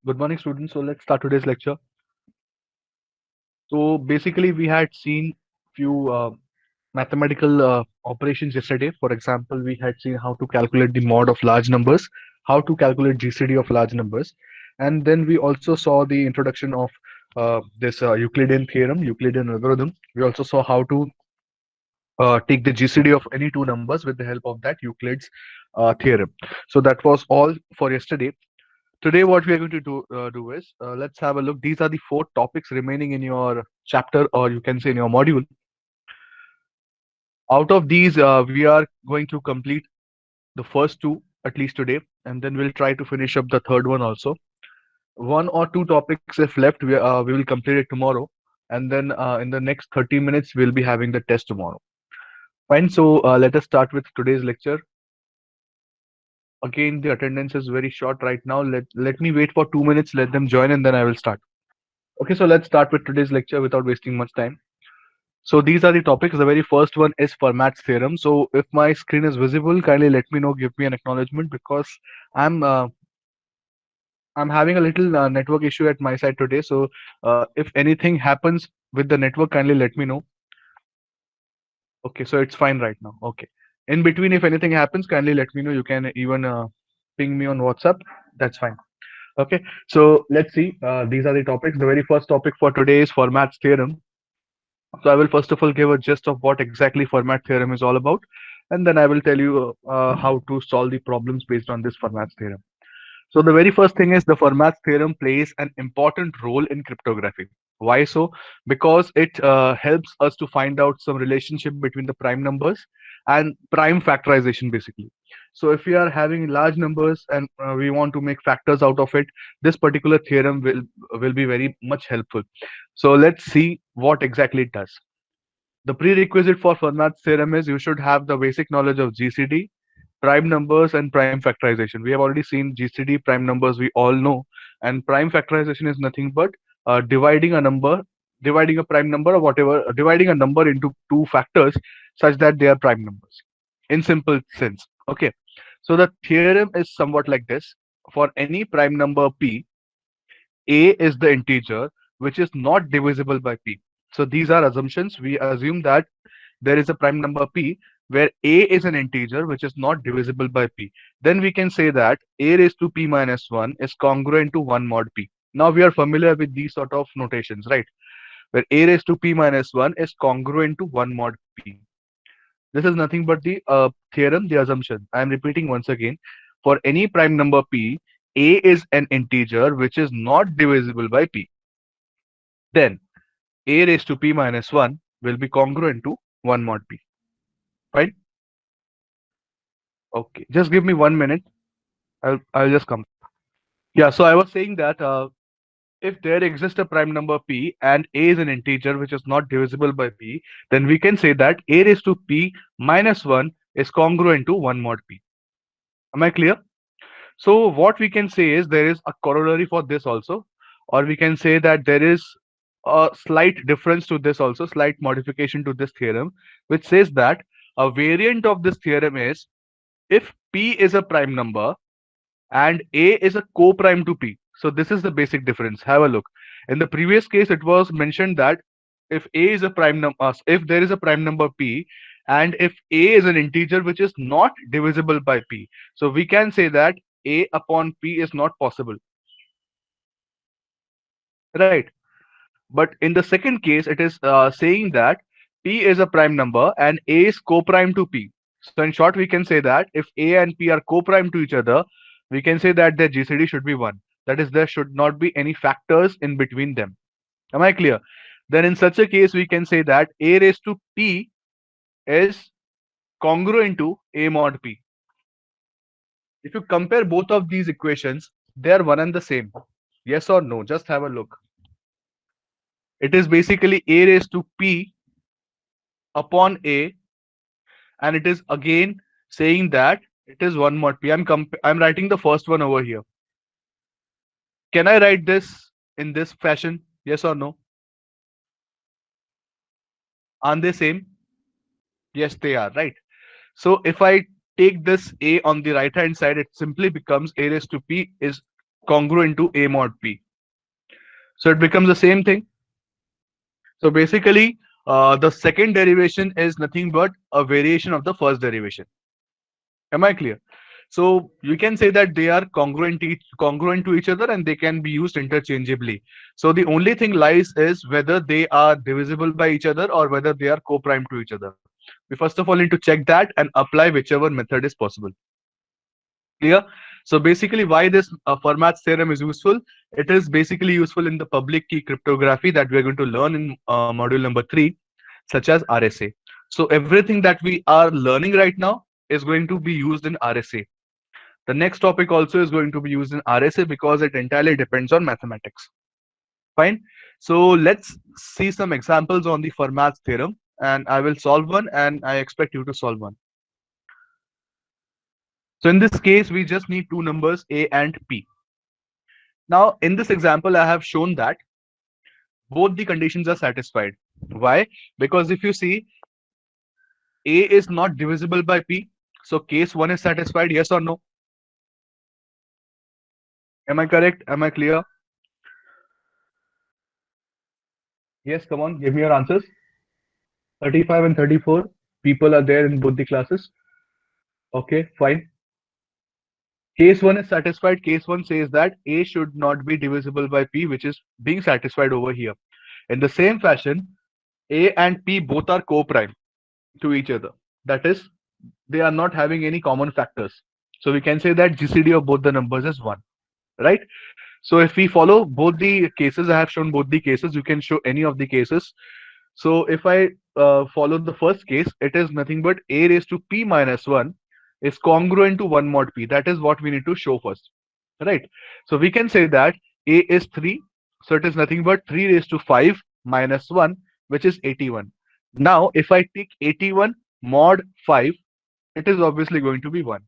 Good morning, students. So let's start today's lecture. So basically, we had seen few mathematical operations yesterday. For example, we had seen how to calculate the mod of large numbers, how to calculate GCD of large numbers, and then we also saw the introduction of this Euclidean theorem, Euclidean algorithm. We also saw how to take the GCD of any two numbers with the help of that Euclid's theorem. So that was all for yesterday. Today, what we are going to do is let's have a look. These are the four topics remaining in your chapter, or you can say in your module. Out of these, we are going to complete the first two at least today, and then we'll try to finish up the third one also. One or two topics, if left, we will complete it tomorrow, and then in the next 30 minutes, we'll be having the test tomorrow. Fine. So let us start with today's lecture. Again, the attendance is very short right now. Let me wait for 2 minutes. Let them join, and then I will start. Okay, so let's start with today's lecture without wasting much time. So these are the topics. The very first one is Fermat's theorem. So if my screen is visible, kindly let me know, give me an acknowledgement because I'm uh, I'm having a little network issue at my side today. So if anything happens with the network, kindly let me know. Okay, so it's fine right now. Okay. In between, if anything happens, kindly let me know. You can even ping me on WhatsApp. That's fine. Okay. So let's see. These are the topics. The very first topic for today is Fermat's theorem. So I will first of all give a gist of what exactly Fermat theorem is all about, and then I will tell you how to solve the problems based on this Fermat's theorem. So the very first thing is the Fermat's theorem plays an important role in cryptography. Why so? Because it helps us to find out some relationship between the prime numbers and prime factorization basically. So if we are having large numbers and we want to make factors out of it, this particular theorem will be very much helpful. So let's see what exactly it does. The prerequisite for Fermat's theorem is you should have the basic knowledge of GCD, prime numbers, and prime factorization. We have already seen GCD, prime numbers, we all know, and prime factorization is nothing but dividing a number, dividing a prime number or whatever, dividing a number into two factors such that they are prime numbers in simple sense. Okay, so the theorem is somewhat like this. For any prime number p, a is the integer which is not divisible by p. So these are assumptions. We assume that there is a prime number p where a is an integer which is not divisible by p. Then we can say that a raised to p minus 1 is congruent to 1 mod p. Now we are familiar with these sort of notations, right? Where a raised to p minus 1 is congruent to 1 mod p. This is nothing but the theorem, the assumption. I am repeating once again. For any prime number p, a is an integer which is not divisible by p. Then a raised to p minus 1 will be congruent to 1 mod p. Fine? Okay. Just give me 1 minute. I'll just come. Yeah, so I was saying that if there exists a prime number p and a is an integer which is not divisible by p, then we can say that a raised to p minus 1 is congruent to 1 mod p. Am I clear? So what we can say is there is a corollary for this also, or we can say that there is a slight difference to this also, slight modification to this theorem, which says that a variant of this theorem is if p is a prime number and a is a co-prime to p. So this is the basic difference. Have a look. In the previous case, it was mentioned that if a is a prime number, if there is a prime number p, and if a is an integer which is not divisible by p, so we can say that a upon p is not possible, right? But in the second case, it is saying that p is a prime number and a is co-prime to p. So in short, we can say that if a and p are co-prime to each other, we can say that their GCD should be 1. That is, there should not be any factors in between them. Am I clear? Then in such a case, we can say that a raised to p is congruent to a mod p. If you compare both of these equations, they are one and the same. Yes or no? Just have a look. It is basically a raised to p upon a, and it is again saying that it is 1 mod p. I'm writing the first one over here. Can I write this in this fashion? Yes or no? Aren't they same? Yes, they are, right? So if I take this a on the right hand side, it simply becomes a raised to p is congruent to A mod P. So it becomes the same thing. So basically, the second derivation is nothing but a variation of the first derivation. Am I clear? So you can say that they are congruent to each other and they can be used interchangeably. So the only thing lies is whether they are divisible by each other or whether they are co-prime to each other. We first of all need to check that and apply whichever method is possible. Clear? So basically, why this Fermat's theorem is useful? It is basically useful in the public key cryptography that we are going to learn in module number 3, such as RSA. So everything that we are learning right now is going to be used in RSA. The next topic also is going to be used in RSA because it entirely depends on mathematics. Fine. So let's see some examples on the Fermat's theorem, and I will solve one, and I expect you to solve one. So in this case, we just need two numbers A and P. Now, in this example, I have shown that both the conditions are satisfied. Why? Because if you see, A is not divisible by P. So case 1 is satisfied, yes or no? Am I correct? Am I clear? Yes, come on, give me your answers. 35 and 34 people are there in both the classes. Okay, fine. Case 1 is satisfied. Case 1 says that A should not be divisible by P, which is being satisfied over here. In the same fashion, A and P both are co-prime to each other. That is, they are not having any common factors. So we can say that GCD of both the numbers is 1, right? So if we follow both the cases, I have shown both the cases, you can show any of the cases. So if I follow the first case, it is nothing but A raised to P minus 1 is congruent to 1 mod P. That is what we need to show first, right? So we can say that A is 3. So it is nothing but 3 raised to 5 minus 1, which is 81. Now, if I take 81 mod 5, it is obviously going to be 1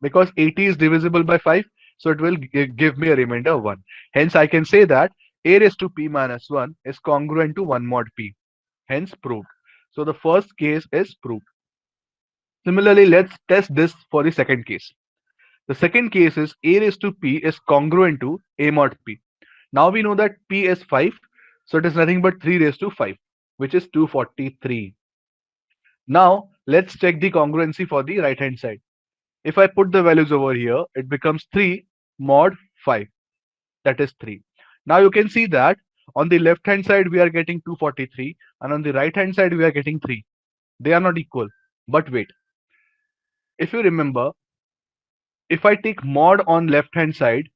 because 80 is divisible by 5, so it will give me a remainder of 1. Hence, I can say that A raised to P minus 1 is congruent to 1 mod P. Hence, proved. So the first case is proved. Similarly, let's test this for the second case. The second case is A raised to P is congruent to A mod P. Now we know that P is 5, so it is nothing but 3 raised to 5, which is 243. Now, let's check the congruency for the right hand side. If I put the values over here, it becomes 3 mod 5. That is 3. Now you can see that on the left hand side we are getting 243 and on the right hand side we are getting 3. They are not equal. But wait, if you remember, if I take mod on left hand side,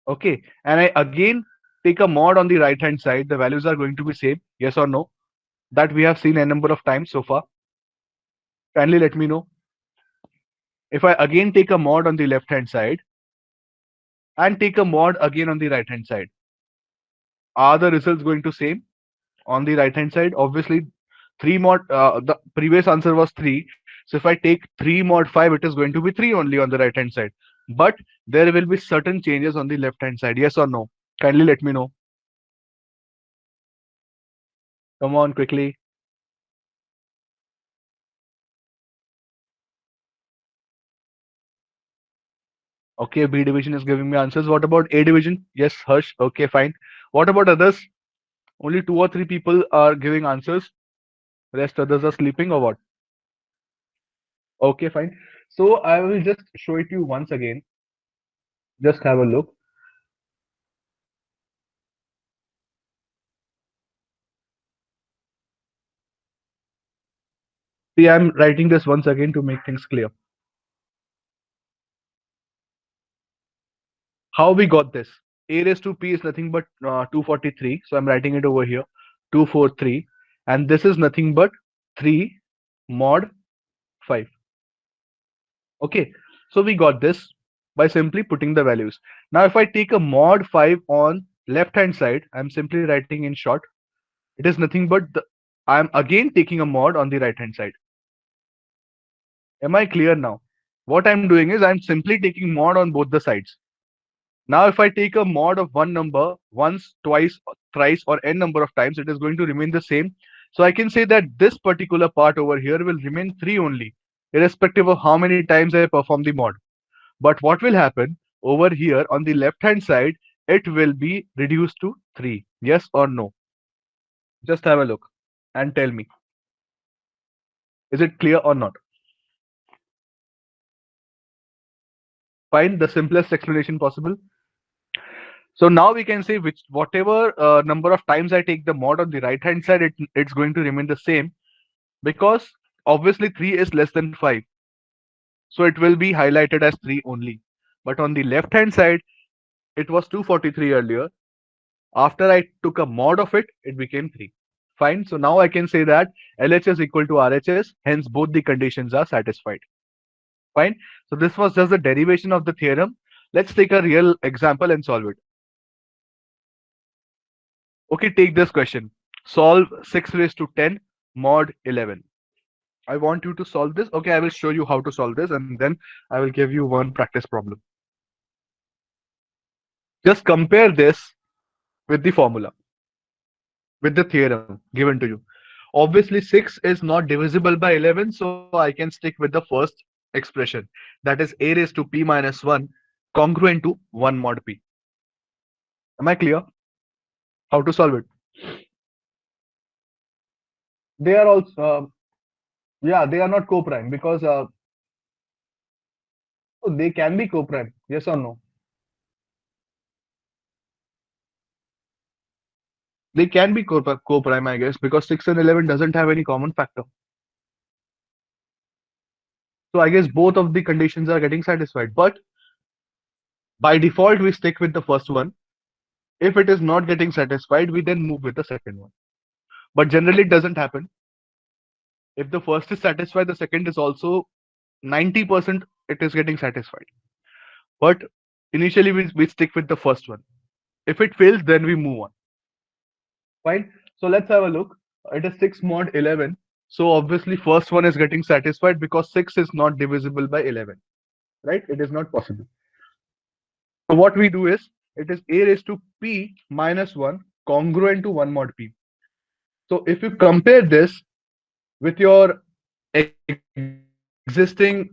okay, and I again take a mod on the right hand side, the values are going to be same, yes or no? That we have seen a number of times so far. Kindly let me know. If I again take a mod on the left hand side and take a mod again on the right hand side, are the results going to same on the right hand side? Obviously, 3 mod, the previous answer was 3. So if I take 3 mod 5, it is going to be 3 only on the right hand side. But there will be certain changes on the left hand side. Yes or no? Kindly let me know. Come on, quickly. Okay, B division is giving me answers. What about A division? Yes, Harsh. Okay, fine. What about others? Only 2 or 3 people are giving answers. Rest others are sleeping or what? Okay, fine. So I will just show it to you once again. Just have a look. See, I'm writing this once again to make things clear. How we got this? A raised to P is nothing but 243. So I'm writing it over here. 243. And this is nothing but 3 mod 5. Okay. So we got this by simply putting the values. Now, if I take a mod 5 on left hand side, I'm simply writing in short. It is nothing but I'm again taking a mod on the right hand side. Am I clear now? What I'm doing is I'm simply taking mod on both the sides. Now, if I take a mod of one number once, twice, thrice, or n number of times, it is going to remain the same. So I can say that this particular part over here will remain 3 only, irrespective of how many times I perform the mod. But what will happen over here on the left hand side, it will be reduced to 3. Yes or no? Just have a look and tell me. Is it clear or not? Find the simplest explanation possible. So now we can say which whatever number of times I take the mod on the right hand side, it's going to remain the same, because obviously 3 is less than 5. So it will be highlighted as 3 only. But on the left hand side, it was 243 earlier. After I took a mod of it, it became 3. Fine. So now I can say that LHS equal to RHS, hence both the conditions are satisfied. Fine. So this was just the derivation of the theorem. Let's take a real example and solve it. Okay, take this question. Solve 6 raised to 10 mod 11. I want you to solve this. Okay, I will show you how to solve this, and then I will give you one practice problem. Just compare this with the formula, with the theorem given to you. Obviously, 6 is not divisible by 11, so I can stick with the first expression. That is a raised to p minus 1 congruent to 1 mod p. Am I clear? How to solve it? They are also, yeah, they are not co-prime because they can be co-prime. Yes or no? They can be co-prime, I guess, because 6 and 11 doesn't have any common factor. So I guess both of the conditions are getting satisfied. But by default, we stick with the first one. If it is not getting satisfied, we then move with the second one. But generally, it doesn't happen. If the first is satisfied, the second is also 90% it is getting satisfied. But initially, we stick with the first one. If it fails, then we move on. Fine. So let's have a look. It is 6 mod 11. So obviously, first one is getting satisfied because 6 is not divisible by 11. Right? It is not possible. So what we do is, it is a raised to p minus 1 congruent to 1 mod p. So if you compare this with your existing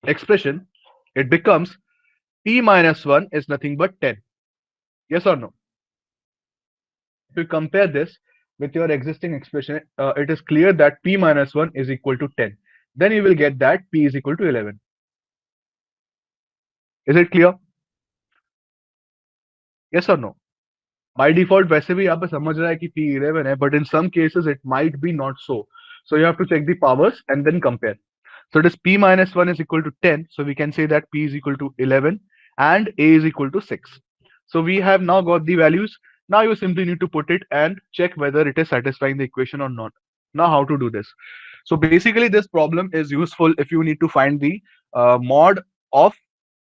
expression, it becomes p minus 1 is nothing but 10. Yes or no? If you compare this with your existing expression, it is clear that p minus 1 is equal to 10. Then you will get that p is equal to 11. Is it clear? Yes or no? By default वैसे भी यहाँ पे समझ रहा है कि p11 है, but in some cases it might be not so. So you have to check the powers and then compare. So it is p minus 1 is equal to 10. So we can say that p is equal to 11 and a is equal to 6. So we have now got the values. Now you simply need to put it and check whether it is satisfying the equation or not. Now how to do this? So basically this problem is useful if you need to find the mod of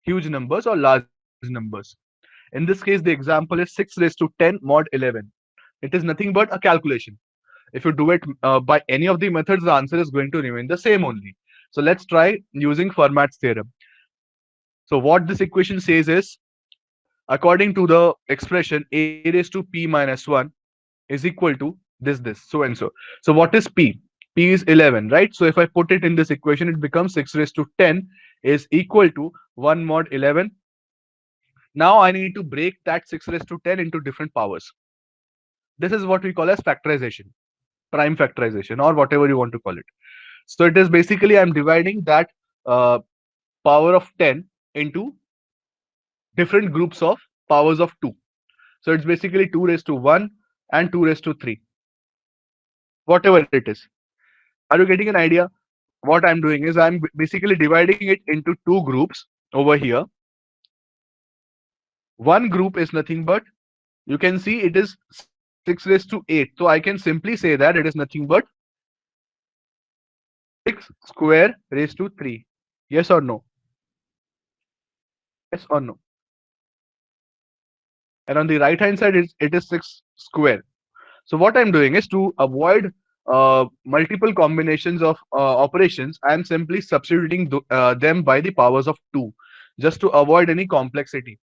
huge numbers or large numbers. In this case, the example is 6 raised to 10 mod 11. It is nothing but a calculation. If you do it by any of the methods, the answer is going to remain the same only. So let's try using Fermat's theorem. So what this equation says is, according to the expression a raised to p minus 1 is equal to this, so and so. So what is p? P is 11, right? So if I put it in this equation, it becomes 6 raised to 10 is equal to 1 mod 11. Now I need to break that 6 raised to 10 into different powers. This is what we call as factorization, prime factorization, or whatever you want to call it. So it is basically I'm dividing that power of 10 into different groups of powers of 2. So it's basically 2 raised to 1 and 2 raised to 3, whatever it is. Are you getting an idea? What I'm doing is I'm basically dividing it into two groups over here. One group is nothing but, you can see it is 6 raised to 8. So I can simply say that it is nothing but 6 square raised to 3. Yes or no? Yes or no? And on the right hand side, it is 6 square. So what I'm doing is, to avoid multiple combinations of operations, I'm simply substituting them by the powers of 2, just to avoid any complexity.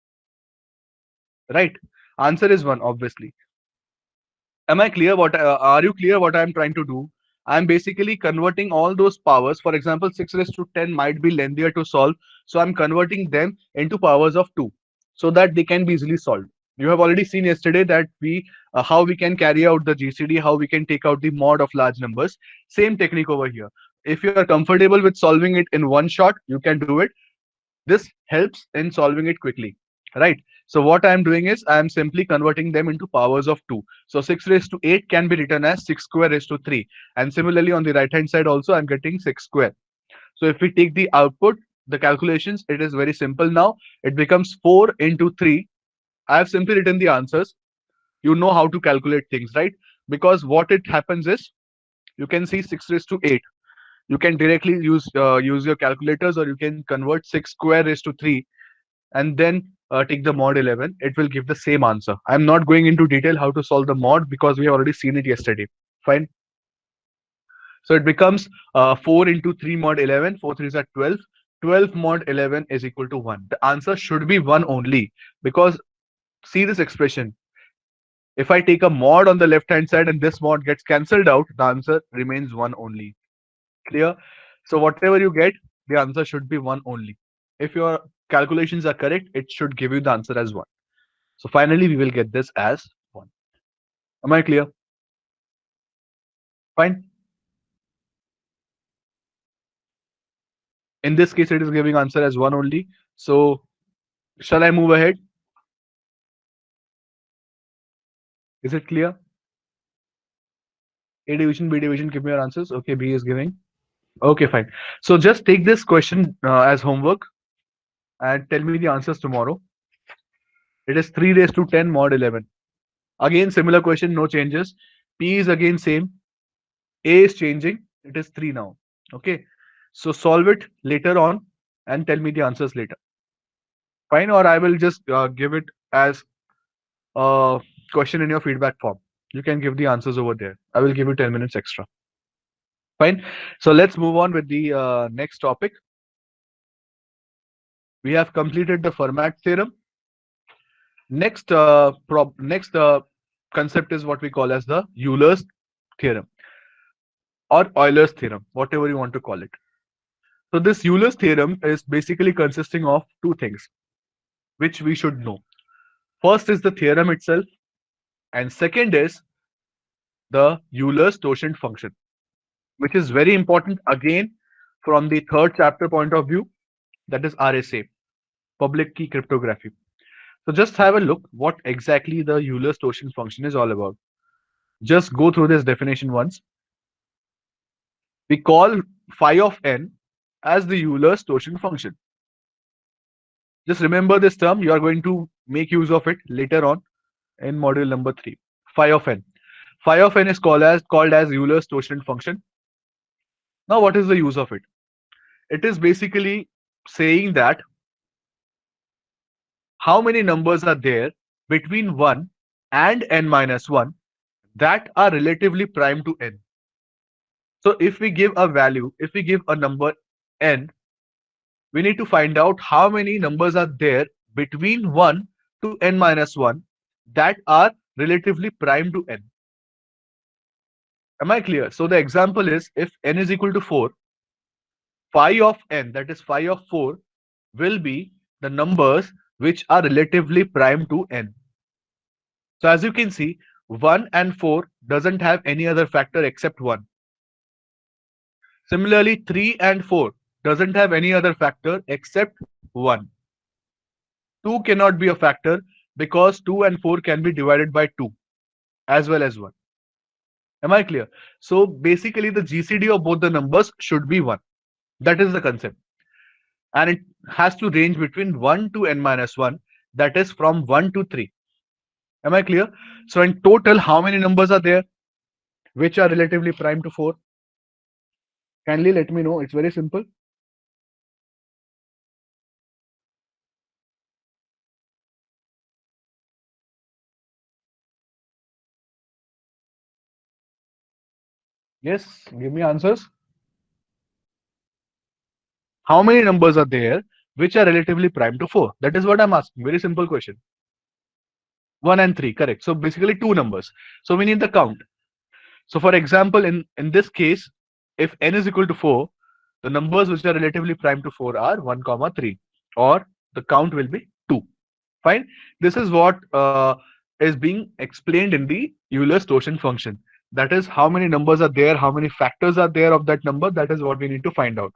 Right? Answer is 1, obviously. Am I clear? Are you clear what I'm trying to do? I'm basically converting all those powers. For example, 6 raised to 10 might be lengthier to solve. So I'm converting them into powers of 2 so that they can be easily solved. You have already seen yesterday that how we can carry out the GCD, how we can take out the mod of large numbers. Same technique over here. If you are comfortable with solving it in one shot, you can do it. This helps in solving it quickly, right? So what I'm doing is I'm simply converting them into powers of 2. So 6 raised to 8 can be written as 6 square raised to 3. And similarly on the right hand side also I'm getting 6 square. So if we take the output, the calculations, it is very simple now. It becomes 4 into 3. I have simply written the answers. You know how to calculate things, right? Because what it happens is you can see 6 raised to 8. You can directly use your calculators, or you can convert 6 square raised to 3 and then take the mod 11. It will give the same answer. I'm not going into detail how to solve the mod because we have already seen it yesterday. Fine. So it becomes 4 into 3 mod 11. 4 3s are 12. 12 mod 11 is equal to 1. The answer should be 1 only, because see this expression. If I take a mod on the left hand side and this mod gets cancelled out, the answer remains 1 only. Clear? So whatever you get, the answer should be 1 only. If your calculations are correct, it should give you the answer as 1. So finally, we will get this as 1. Am I clear? Fine. In this case, it is giving answer as 1 only. So shall I move ahead? Is it clear? A division, B division, give me your answers. Okay, B is giving. Okay, fine. So just take this question as homework and tell me the answers tomorrow. It is 3 raised to 10 mod 11. Again, similar question, no changes. P is again same. A is changing. It is 3 now. Okay. So solve it later on and tell me the answers later. Fine. Or I will just give it as a question in your feedback form. You can give the answers over there. I will give you 10 minutes extra. Fine. So let's move on with the next topic. We have completed the Fermat theorem. Next concept is what we call as the Euler's theorem or Euler's theorem, whatever you want to call it. So this Euler's theorem is basically consisting of two things, which we should know. First is the theorem itself, and second is the Euler's totient function, which is very important again from the third chapter point of view, that is RSA, public key cryptography. So just have a look what exactly the Euler's totient function is all about. Just go through this definition once. We call phi of n as the Euler's totient function. Just remember this term. You are going to make use of it later on in module number 3. Phi of n. Phi of n is called as Euler's totient function. Now, what is the use of it? It is basically saying that how many numbers are there between 1 and n minus 1 that are relatively prime to n. So if we give a value, if we give a number n, we need to find out how many numbers are there between 1 to n minus 1 that are relatively prime to n. Am I clear? So the example is, if n is equal to 4, phi of n, that is phi of 4, will be the numbers which are relatively prime to n. So as you can see, 1 and 4 doesn't have any other factor except 1. Similarly, 3 and 4 doesn't have any other factor except 1. 2 cannot be a factor because 2 and 4 can be divided by 2 as well as 1. Am I clear? So basically the GCD of both the numbers should be 1. That is the concept. And it has to range between 1 to n minus 1, that is from 1 to 3. Am I clear? So in total, how many numbers are there which are relatively prime to 4? Kindly let me know. It's very simple. Yes, give me answers. How many numbers are there which are relatively prime to 4? That is what I'm asking. Very simple question. 1 and 3, correct. So basically two numbers. So we need the count. So for example, in this case, if n is equal to 4, the numbers which are relatively prime to 4 are 1 comma 3, or the count will be 2. Fine. This is what is being explained in the Euler's torsion function. That is how many numbers are there, how many factors are there of that number. That is what we need to find out.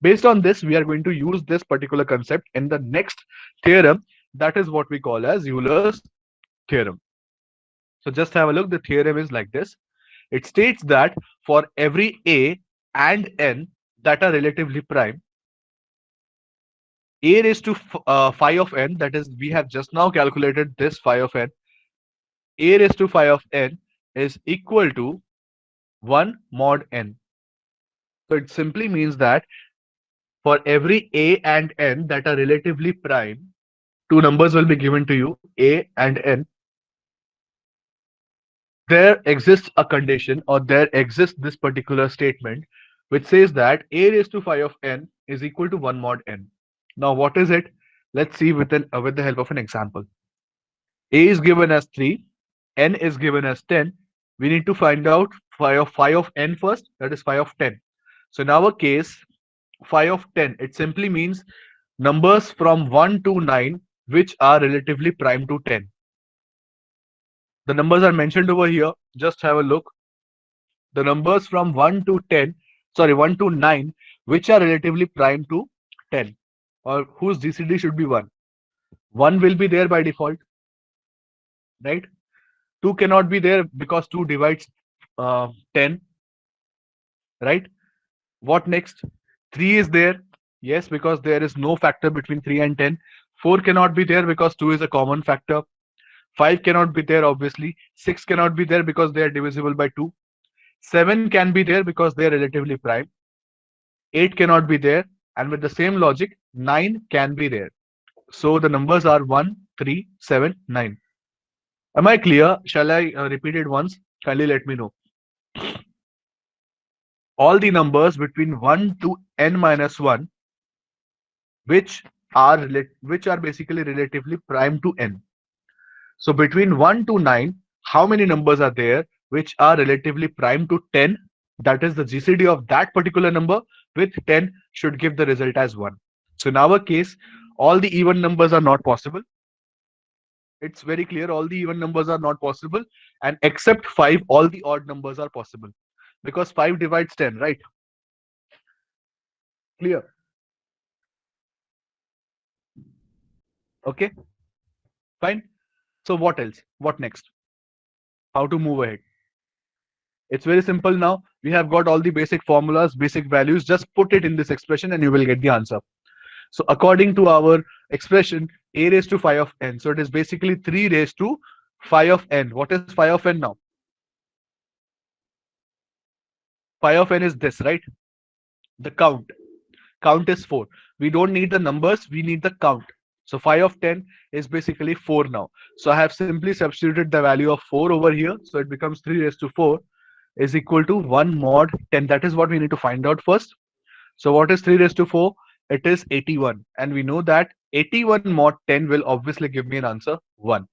Based on this, we are going to use this particular concept in the next theorem. That is what we call as Euler's theorem. So just have a look. The theorem is like this. It states that for every a and n that are relatively prime, a raised to phi of n, that is, we have just now calculated this phi of n, a raised to phi of n is equal to 1 mod n. So it simply means that for every a and n that are relatively prime, two numbers will be given to you, a and n. There exists a condition, or there exists this particular statement which says that a raised to phi of n is equal to 1 mod n. Now what is it? Let's see with the help of an example. A is given as 3, n is given as 10. We need to find out phi of n first, that is phi of 10. So in our case, phi of 10, it simply means numbers from 1 to 9 which are relatively prime to 10. The numbers are mentioned over here. Just have a look. The numbers from 1 to 10, sorry, 1 to 9, which are relatively prime to 10, or whose GCD should be 1. 1 will be there by default, right? 2 cannot be there because 2 divides 10, right? What next? 3 is there. Yes, because there is no factor between 3 and 10. 4 cannot be there because 2 is a common factor. 5 cannot be there, obviously. 6 cannot be there because they are divisible by 2. 7 can be there because they are relatively prime. 8 cannot be there. And with the same logic, 9 can be there. So the numbers are 1, 3, 7, 9. Am I clear? Shall I repeat it once? Kindly let me know. All the numbers between 1 to n minus 1, which are basically relatively prime to n. So between 1 to 9, how many numbers are there which are relatively prime to 10? That is the GCD of that particular number with 10 should give the result as 1. So in our case, all the even numbers are not possible. It's very clear, all the even numbers are not possible, and except 5, all the odd numbers are possible. Because 5 divides 10, right? Clear? Okay, fine. So what else? What next? How to move ahead? It's very simple now. We have got all the basic formulas, basic values. Just put it in this expression and you will get the answer. So according to our expression, a raised to phi of n. So it is basically 3 raised to phi of n. What is phi of n now? Phi of n is this, right? The count. Count is 4. We don't need the numbers, we need the count. So phi of 10 is basically 4 now. So I have simply substituted the value of 4 over here. So it becomes 3 raised to 4 is equal to 1 mod 10. That is what we need to find out first. So what is 3 raised to 4? It is 81. And we know that 81 mod 10 will obviously give me an answer 1.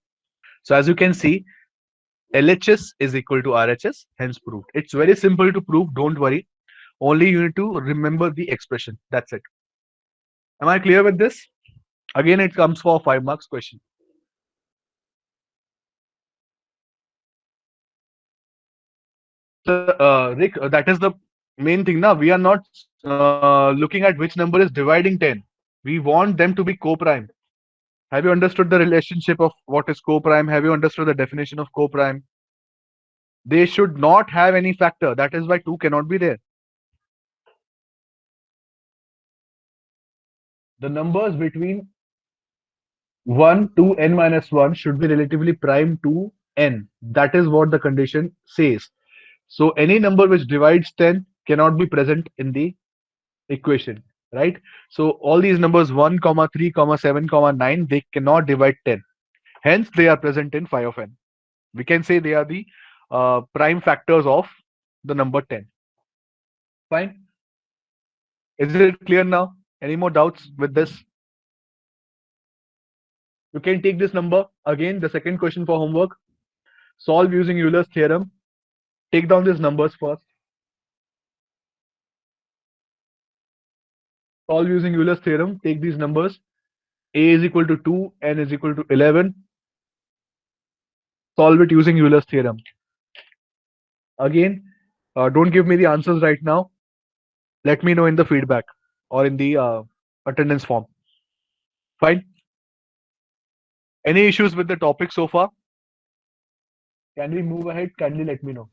So as you can see, LHS is equal to RHS, hence proved. It's very simple to prove, don't worry. Only you need to remember the expression. That's it. Am I clear with this? Again, it comes for 5 marks question. Rick, that is the main thing now. We are not looking at which number is dividing 10. We want them to be co-prime. Have you understood the relationship of what is co-prime? Have you understood the definition of co-prime? They should not have any factor. That is why 2 cannot be there. The numbers between 1 to n minus 1 should be relatively prime to n. That is what the condition says. So any number which divides 10 cannot be present in the equation, right? So all these numbers 1, 3, 7, 9, they cannot divide 10. Hence, they are present in phi of n. We can say they are the prime factors of the number 10. Fine. Is it clear now? Any more doubts with this? You can take this number again, the second question for homework. Solve using Euler's theorem. Take down these numbers first. Solve using Euler's theorem. Take these numbers. A is equal to 2, n is equal to 11. Solve it using Euler's theorem. Again, don't give me the answers right now. Let me know in the feedback or in the attendance form. Fine. Any issues with the topic so far? Can we move ahead? Kindly let me know.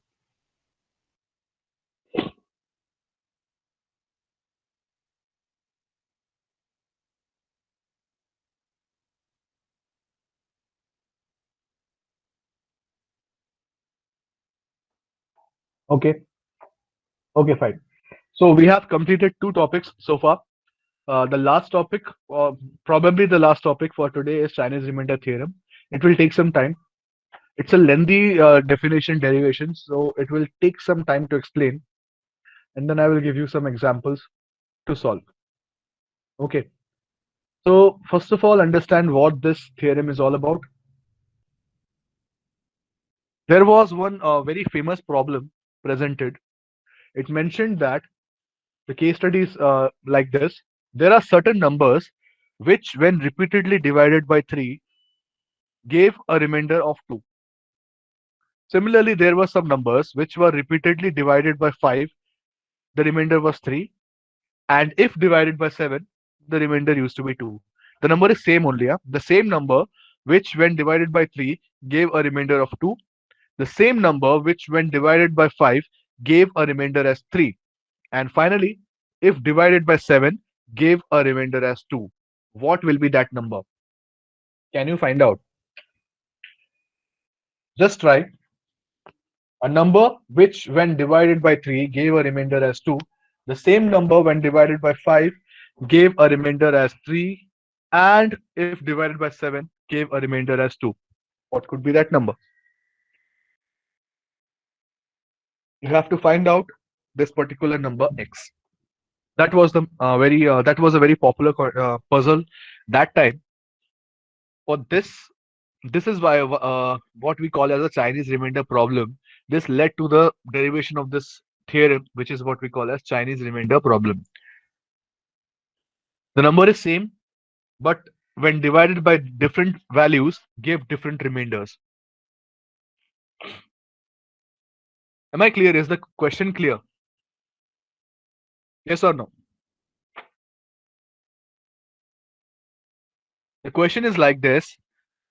Okay. Okay, fine. So we have completed two topics so far. The last topic, probably the last topic for today, is Chinese remainder theorem. It will take some time. It's a lengthy definition derivation, so it will take some time to explain, and then I will give you some examples to solve. Okay. So first of all, understand what this theorem is all about. There was one very famous problem presented. It mentioned that the case study is like this. There are certain numbers which, when repeatedly divided by 3, gave a remainder of 2. Similarly, there were some numbers which were repeatedly divided by 5, the remainder was 3. And if divided by 7, the remainder used to be 2. The number is same only. Yeah? The same number which, when divided by 3, gave a remainder of 2. The same number which, when divided by 5, gave a remainder as 3. And finally, if divided by 7, gave a remainder as 2. What will be that number? Can you find out? Just try. A number which, when divided by 3, gave a remainder as 2. The same number, when divided by 5, gave a remainder as 3. And if divided by 7, gave a remainder as 2. What could be that number? You have to find out this particular number x. That was a very popular puzzle that time. For this is why what we call as a Chinese remainder problem. This led to the derivation of this theorem, which is what we call as Chinese remainder problem. The number is same, but when divided by different values, give different remainders. Am I clear? Is the question clear? Yes or no? The question is like this.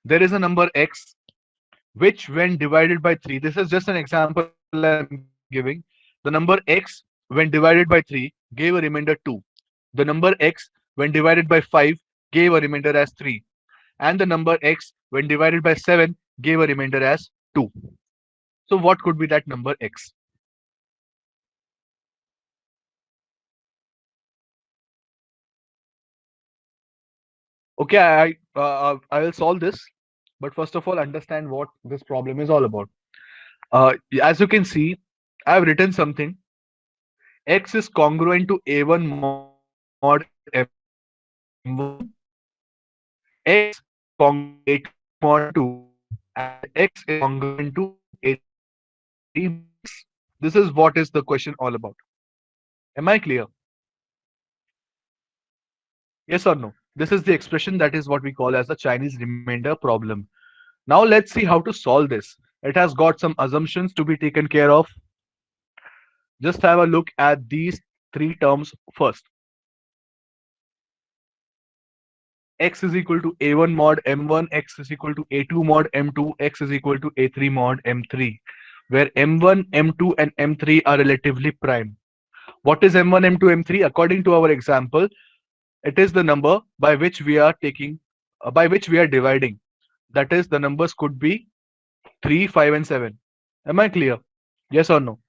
There is a number x, which, when divided by 3, this is just an example I'm giving. The number x, when divided by 3, gave a remainder 2. The number x, when divided by 5, gave a remainder as 3. And the number x, when divided by 7, gave a remainder as 2. So what could be that number x? Okay, I will solve this, but first of all, understand what this problem is all about. As you can see, I have written something. X is congruent to A1 mod M1. X congruent to A2 mod M2, and X is congruent to A3. This is what is the question all about. Am I clear? Yes or no? This is the expression that is what we call as the Chinese remainder problem. Now let's see how to solve this. It has got some assumptions to be taken care of. Just have a look at these three terms first. X is equal to A1 mod M1, X is equal to A2 mod M2, X is equal to A3 mod M3, where M1, M2, and M3 are relatively prime. What is M1, M2, M3? According to our example, it is the number by which we are dividing. That is, the numbers could be 3, 5, and 7. Am I clear? Yes or no?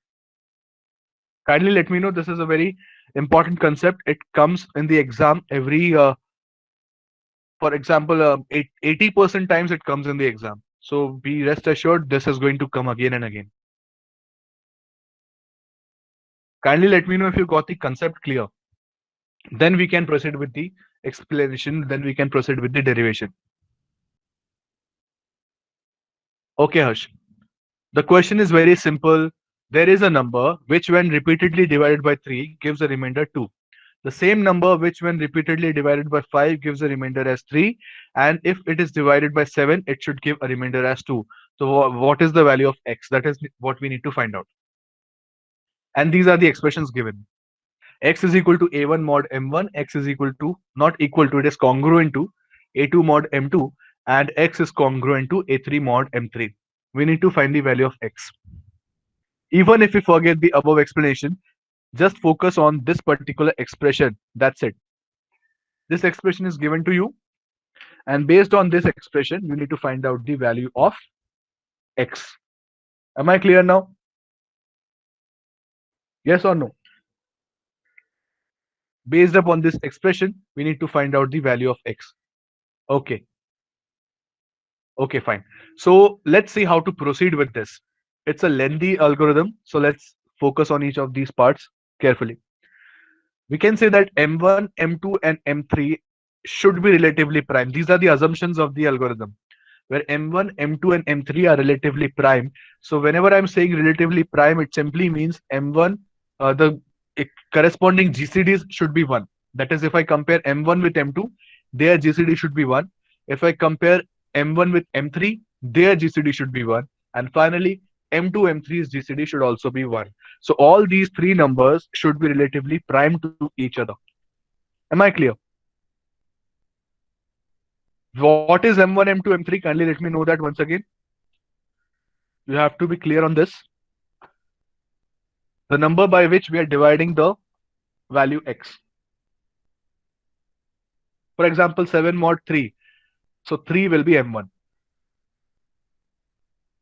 Kindly let me know. This is a very important concept. It comes in the exam every, for example, 80% times it comes in the exam. So be rest assured this is going to come again and again. Kindly let me know if you got the concept clear. Then we can proceed with the explanation. Then we can proceed with the derivation. Okay, Harsh. The question is very simple. there is a number which when repeatedly divided by 3 gives a remainder 2. The same number which when repeatedly divided by 5 gives a remainder as 3, and if it is divided by 7 it should give a remainder as 2. So what is the value of x? That is what we need to find out. And these are the expressions given. X is equal to a1 mod m1, x is equal to, not equal to, it is congruent to a2 mod m2, and x is congruent to a3 mod m3. We need to find the value of x. Even if we forget the above explanation, just focus on this particular expression. That's it. This expression is given to you, and based on this expression, you need to find out the value of x. Am I clear now? Yes or no? Based upon this expression, we need to find out the value of x. Okay. Okay, fine. So let's see how to proceed with this. It's a lengthy algorithm, so let's focus on each of these parts carefully. We can say that M1, M2, and M3 should be relatively prime. These are the assumptions of the algorithm, where M1, M2, and M3 are relatively prime. So whenever I'm saying relatively prime, it simply means M1, the corresponding GCDs should be 1. That is, if I compare M1 with M2, their GCD should be 1. If I compare M1 with M3, their GCD should be 1. And finally, M2, M3's GCD should also be 1. So all these three numbers should be relatively prime to each other. Am I clear? What is M1, M2, M3? Kindly let me know that once again. You have to be clear on this. The number by which we are dividing the value x. For example, 7 mod 3. So 3 will be M1.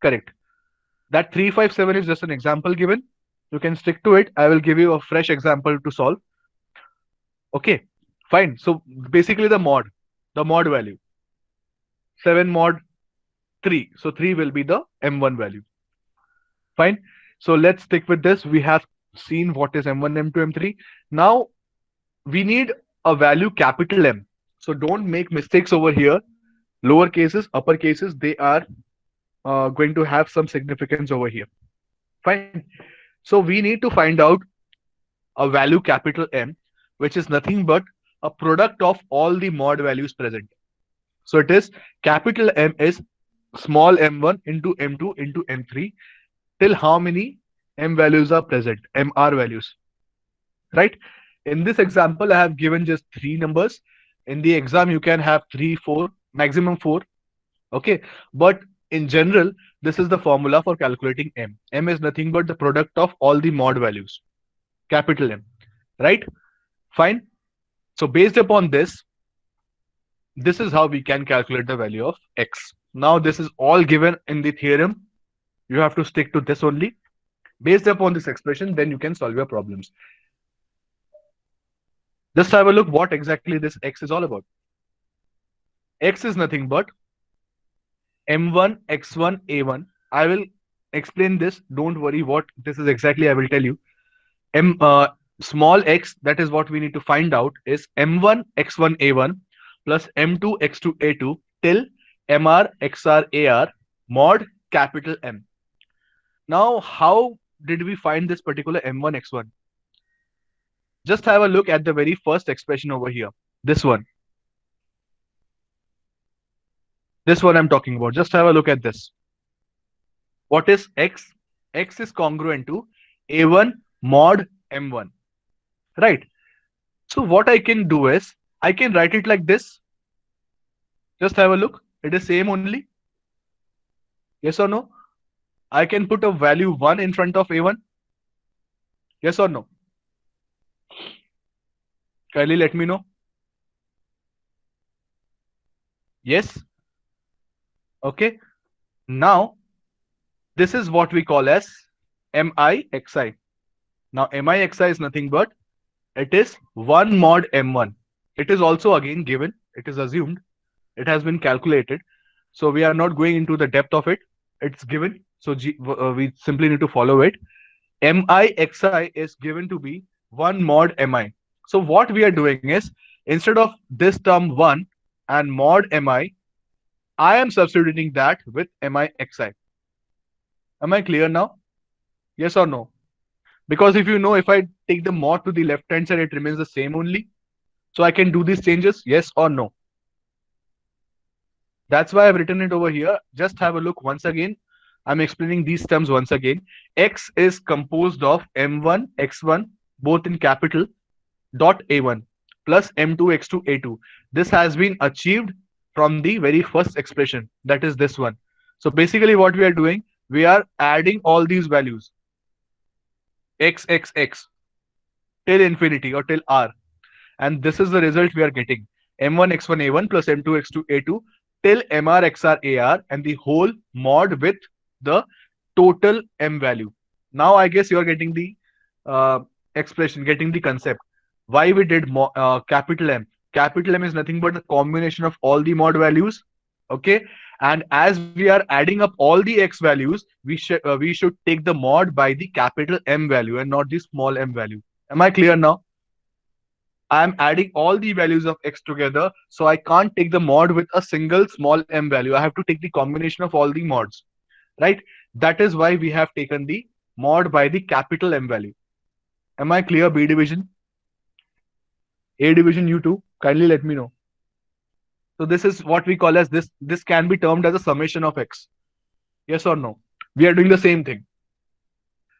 Correct. That 357 is just an example given. You can stick to it. I will give you a fresh example to solve. Okay, fine. So basically the mod value. 7 mod 3. So 3 will be the M1 value. Fine. So let's stick with this. We have seen what is M1, M2, M3. Now we need a value capital M. So don't make mistakes over here. Lower cases, upper cases, they are going to have some significance over here. Fine. So we need to find out a value capital M, which is nothing but a product of all the mod values present. So it is capital M is small m1 into m2 into m3 till how many m values are present, mr values, right? In this example, I have given just 3 numbers. In the exam, you can have 3, 4, maximum 4. Okay, but in general, this is the formula for calculating m. M is nothing but the product of all the mod values, capital M, right? Fine. So based upon this, this is how we can calculate the value of x. Now this is all given in the theorem. You have to stick to this only. Based upon this expression, then you can solve your problems. Just have a look what exactly this x is all about. X is nothing but m1, x1, a1. I will explain this. Don't worry what this is exactly. I will tell you. Small x, that is what we need to find out, is m1, x1, a1 plus m2, x2, a2 till mr, xr, ar mod capital M. Now, how did we find this particular m1, x1? Just have a look at the very first expression over here. This one. This one I'm talking about. Just have a look at this. What is x? X is congruent to a1 mod m1. Right? So what I can do is, I can write it like this. Just have a look. It is same only. Yes or no? I can put a value 1 in front of a1. Yes or no? Kindly let me know. Yes. Okay. Now, this is what we call as MIXI. Now, MIXI is nothing but it is 1 mod M1. It is also again given. It is assumed. It has been calculated. So we are not going into the depth of it. It's given. So we simply need to follow it. MIXI is given to be 1 mod MI. So what we are doing is, instead of this term 1 and mod MI, I am substituting that with MIXI. Am I clear now? Yes or no? Because if you know, if I take the mod to the left hand side, it remains the same only. So I can do these changes, yes or no. That's why I've written it over here. Just have a look once again. I'm explaining these terms once again. X is composed of M1, X1, both in capital, dot A1 plus M2, X2, A2. This has been achieved from the very first expression, that is this one. So basically what we are doing, we are adding all these values, X, X, X, till infinity or till R. And this is the result we are getting. M1 X1 A1 plus M2 X2 A2 till MR XR AR and the whole mod with the total M value. Now I guess you are getting the uh, expression, getting the concept. Why we did capital M. Capital M is nothing but the combination of all the mod values. Okay. And as we are adding up all the X values, we should take the mod by the capital M value and not the small m value. Am I clear now? I'm adding all the values of X together, so I can't take the mod with a single small m value. I have to take the combination of all the mods, right? That is why we have taken the mod by the capital M value. Am I clear, B division? A division, you too? Kindly let me know. So this is what we call as this. This can be termed as a summation of X. Yes or no? We are doing the same thing.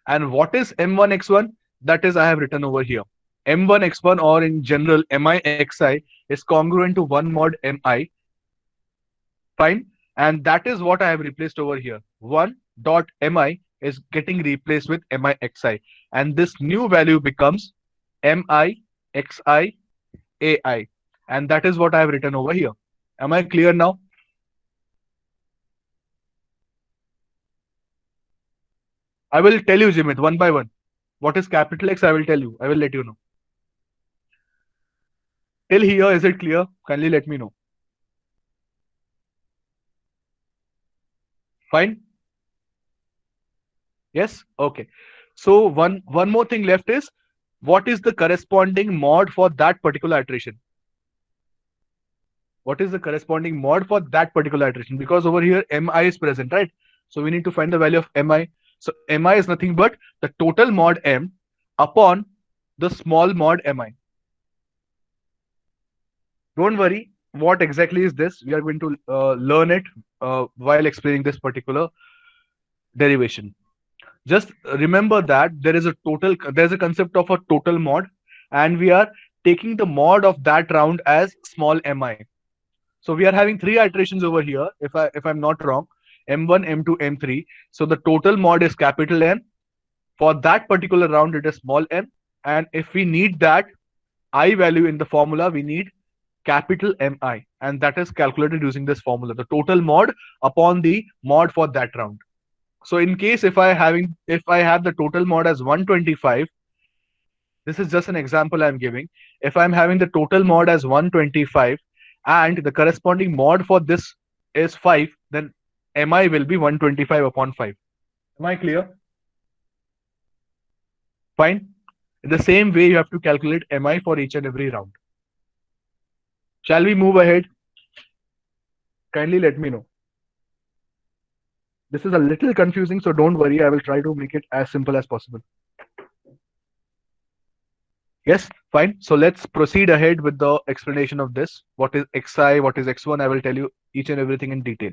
And what is M1 X1? That is I have written over here. M1 X1 or in general MI XI is congruent to one mod MI. Fine. And that is what I have replaced over here. 1 dot mi is getting replaced with mi xi. And this new value becomes mi xi ai. And that is what I have written over here. Am I clear now? I will tell you, Jimit, one by one. What is capital X? I will tell you. I will let you know. Till here, is it clear? Kindly let me know. Fine? Yes? Okay. So one more thing left is what is the corresponding mod for that particular iteration? What is the corresponding mod for that particular iteration? Because over here mi is present, right? So we need to find the value of mi. So mi is nothing but the total mod m upon the small mod mi. Don't worry, what exactly is this? We are going to learn it while explaining this particular derivation. Just remember that there's a concept of a total mod, and we are taking the mod of that round as small mi. So we are having three iterations over here, if I'm not wrong, M1, M2, M3. So the total mod is capital M. For that particular round, it is small m. And if we need that I value in the formula, we need capital MI. And that is calculated using this formula, the total mod upon the mod for that round. So in case if I have the total mod as 125, this is just an example I'm giving. If I'm having the total mod as 125 and the corresponding mod for this is 5, then mi will be 125 upon 5. Am I clear? Fine. In the same way, you have to calculate mi for each and every round. Shall we move ahead? Kindly let me know. This is a little confusing, so don't worry. I will try to make it as simple as possible. Yes, fine. So let's proceed ahead with the explanation of this. What is xi, what is x1? I will tell you each and everything in detail.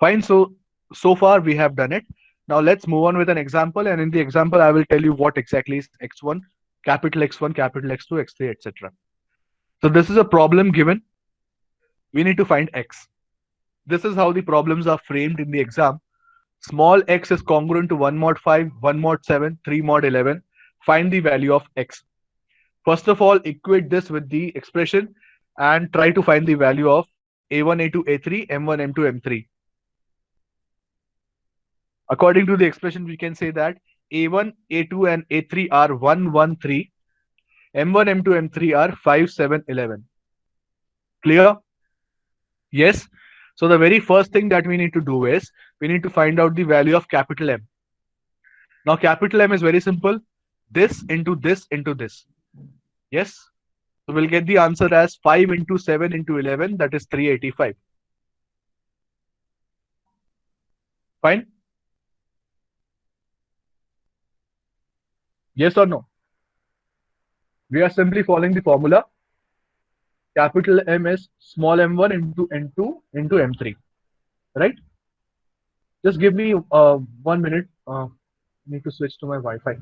Fine. So far we have done it. Now let's move on with an example. And in the example, I will tell you what exactly is x1, capital X2, x3, etc. So this is a problem given. We need to find x. This is how the problems are framed in the exam. Small x is congruent to 1 mod 5, 1 mod 7, 3 mod 11. Find the value of x. First of all, equate this with the expression and try to find the value of a1, a2, a3, m1, m2, m3. According to the expression, we can say that a1, a2, and a3 are 1, 1, 3. m1, m2, m3 are 5, 7, 11. Clear? Yes. So the very first thing that we need to do is we need to find out the value of capital M. Now capital M is very simple. This into this into this. Yes. So we'll get the answer as 5 into 7 into 11, that is 385. Fine. Yes or no? We are simply following the formula. Capital M is small m1 into n2 into m3, right? Just give me 1 minute. Need to switch to my Wi-Fi.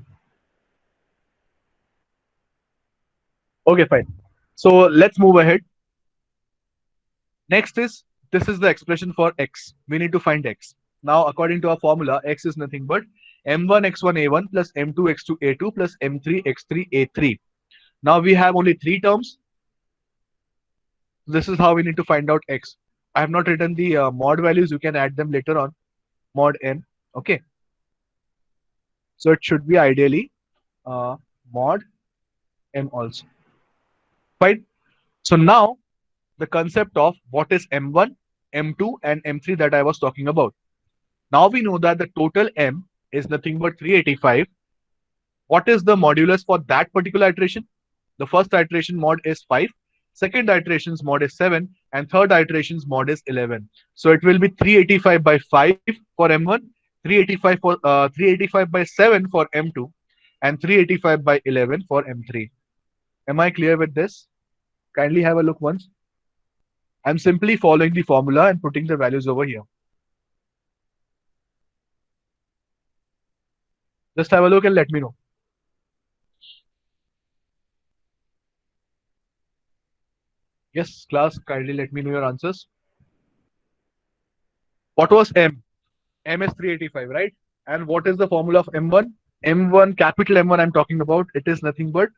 Okay, fine. So let's move ahead. Next is, this is the expression for x. We need to find x. Now, according to our formula, x is nothing but m1 x1 a1 plus m2 x2 a2 plus m3 x3 a3. Now we have only three terms. This is how we need to find out x. I have not written the mod values. You can add them later on. Mod n. Okay. So it should be ideally mod m also. Fine. So now the concept of what is m1, m2, and m3 that I was talking about. Now we know that the total m is nothing but 385. What is the modulus for that particular iteration? The first iteration mod is 5, second iteration's mod is 7, and third iteration's mod is 11. So it will be 385 by 5 for m1, 385 by 7 for m2, and 385 by 11 for m3. Am I clear with this? Kindly have a look once. I'm simply following the formula and putting the values over here. Just have a look and let me know. Yes, class, kindly let me know your answers. What was M? M is 385, right? And what is the formula of M1? M1, capital M1 I'm talking about, it is nothing but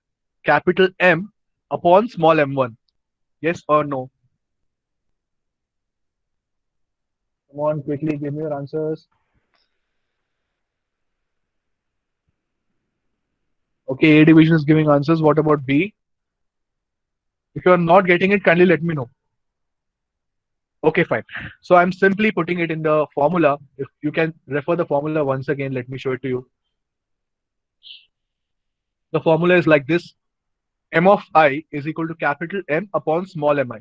capital M upon small m1. Yes or no? Come on, quickly give me your answers. Okay, A division is giving answers. What about B? If you are not getting it, kindly let me know. Okay, fine. So I'm simply putting it in the formula. If you can refer the formula once again, let me show it to you. The formula is like this. M of I is equal to capital M upon small mi.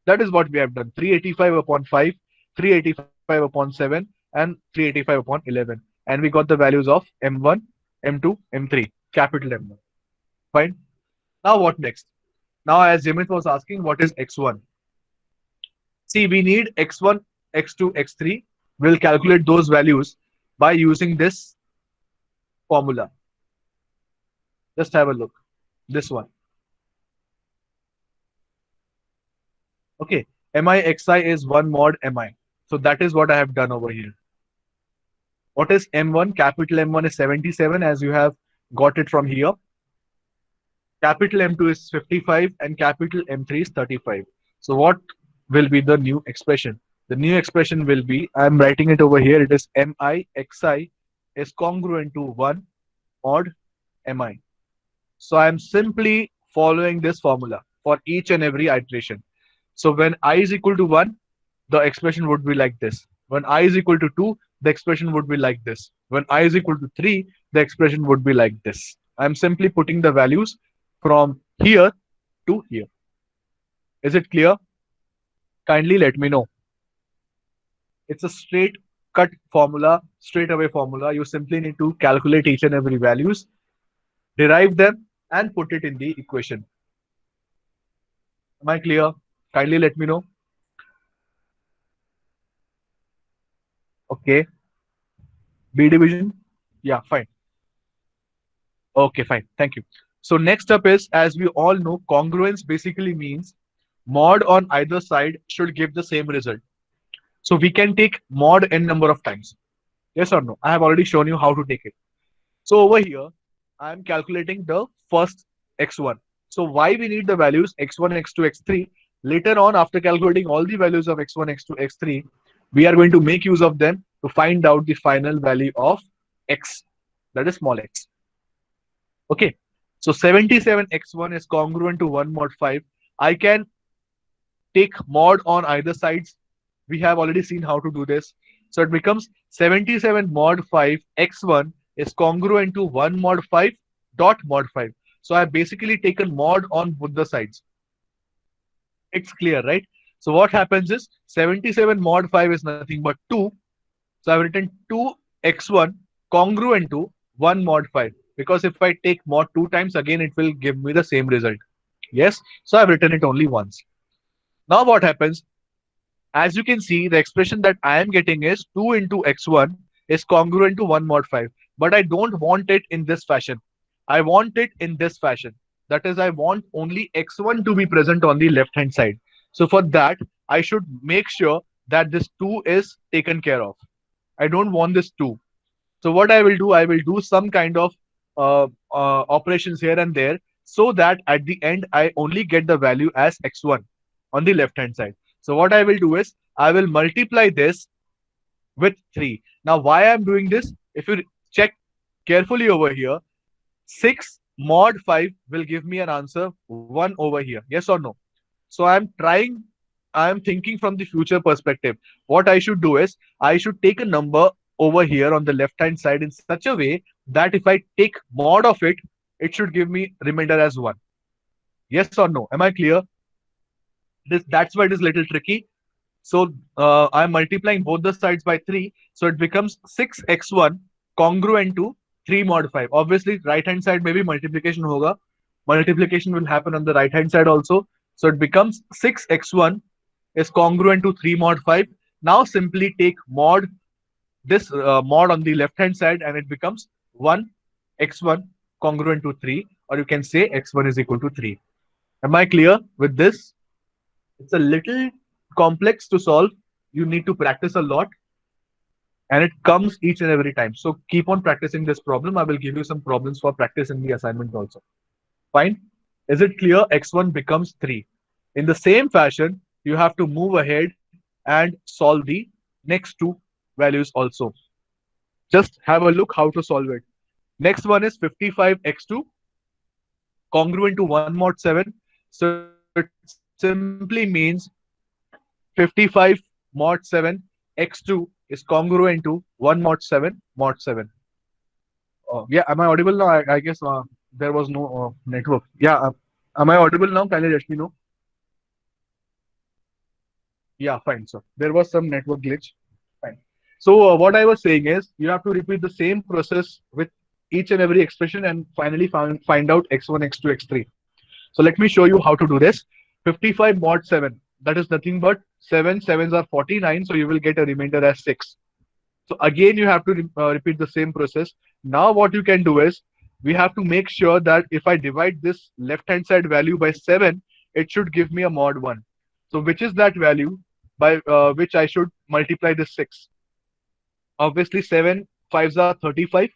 That is what we have done. 385 upon 5, 385 upon 7, and 385 upon 11. And we got the values of M1, M2, M3, capital M1. Fine. Now what next? Now, as Jimit was asking, what is X1? See, we need X1, X2, X3. We'll calculate those values by using this formula. Just have a look. This one. Okay. MI XI is 1 mod MI. So that is what I have done over here. What is M1? Capital M1 is 77, as you have got it from here. Capital M2 is 55 and capital M3 is 35. So what will be the new expression? The new expression will be, I'm writing it over here, it is MI XI is congruent to 1 mod MI. So I'm simply following this formula for each and every iteration. So when I is equal to 1, the expression would be like this. When I is equal to 2, the expression would be like this. When I is equal to 3, the expression would be like this. I'm simply putting the values from here to here. Is it clear? Kindly let me know. It's a straight cut formula, straight away formula. You simply need to calculate each and every values, derive them, and put it in the equation. Am I clear? Kindly let me know. Okay. B division? Yeah, fine. Okay, fine. Thank you. So next up is, as we all know, congruence basically means mod on either side should give the same result. So we can take mod n number of times. Yes or no? I have already shown you how to take it. So over here, I am calculating the first x1. So why we need the values x1, x2, x3? Later on, after calculating all the values of x1, x2, x3, we are going to make use of them to find out the final value of x, that is small x. Okay. So 77x1 is congruent to 1 mod 5. I can take mod on either sides. We have already seen how to do this. So it becomes 77 mod 5 x1 is congruent to 1 mod 5 dot mod 5. So I have basically taken mod on both the sides. It's clear, right? So what happens is 77 mod 5 is nothing but 2. So I've written 2 x1 congruent to 1 mod 5. because if I take mod 2 times, again it will give me the same result. Yes, so I've written it only once. Now what happens? As you can see, the expression that I am getting is 2 into x1 is congruent to 1 mod 5. But I don't want it in this fashion. I want it in this fashion. That is, I want only x1 to be present on the left hand side. So for that, I should make sure that this 2 is taken care of. I don't want this 2. So what I will do some kind of operations here and there so that at the end I only get the value as x1 on the left hand side. So what I will do is I will multiply this with 3. Now why I'm doing this? If you check carefully over here, 6 mod 5 will give me an answer 1 over here. Yes or no? So I am thinking from the future perspective. What I should do is I should take a number over here on the left hand side in such a way that if I take mod of it, it should give me remainder as 1. Yes or no? Am I clear? That's why it is little tricky. So I'm multiplying both the sides by 3. So it becomes 6x1 congruent to 3 mod 5. Obviously, right hand side maybe multiplication hoga. Multiplication will happen on the right hand side also. So it becomes 6x1 is congruent to 3 mod 5. Now simply take mod this mod on the left hand side and it becomes 1 x1 congruent to 3, or you can say x1 is equal to 3. Am I clear with this? It's a little complex to solve. You need to practice a lot and it comes each and every time. So keep on practicing this problem. I will give you some problems for practice in the assignment also. Fine. Is it clear? X1 becomes 3. In the same fashion, you have to move ahead and solve the next two values also. Just have a look how to solve it. Next one is 55x2 congruent to 1 mod 7. So it simply means 55 mod 7 x2 is congruent to 1 mod 7 mod 7. Yeah, am I audible now? I guess there was no network. Yeah, am I audible now? Can you let me know? Yeah, fine. So there was some network glitch. Fine. So what I was saying is you have to repeat the same process with each and every expression and finally find out x1, x2, x3. So let me show you how to do this. 55 mod 7. That is nothing but 7 sevens are 49. So you will get a remainder as 6. So again, you have to repeat the same process. Now what you can do is we have to make sure that if I divide this left hand side value by 7, it should give me a mod 1. So which is that value by which I should multiply this 6? Obviously 7 fives are 35.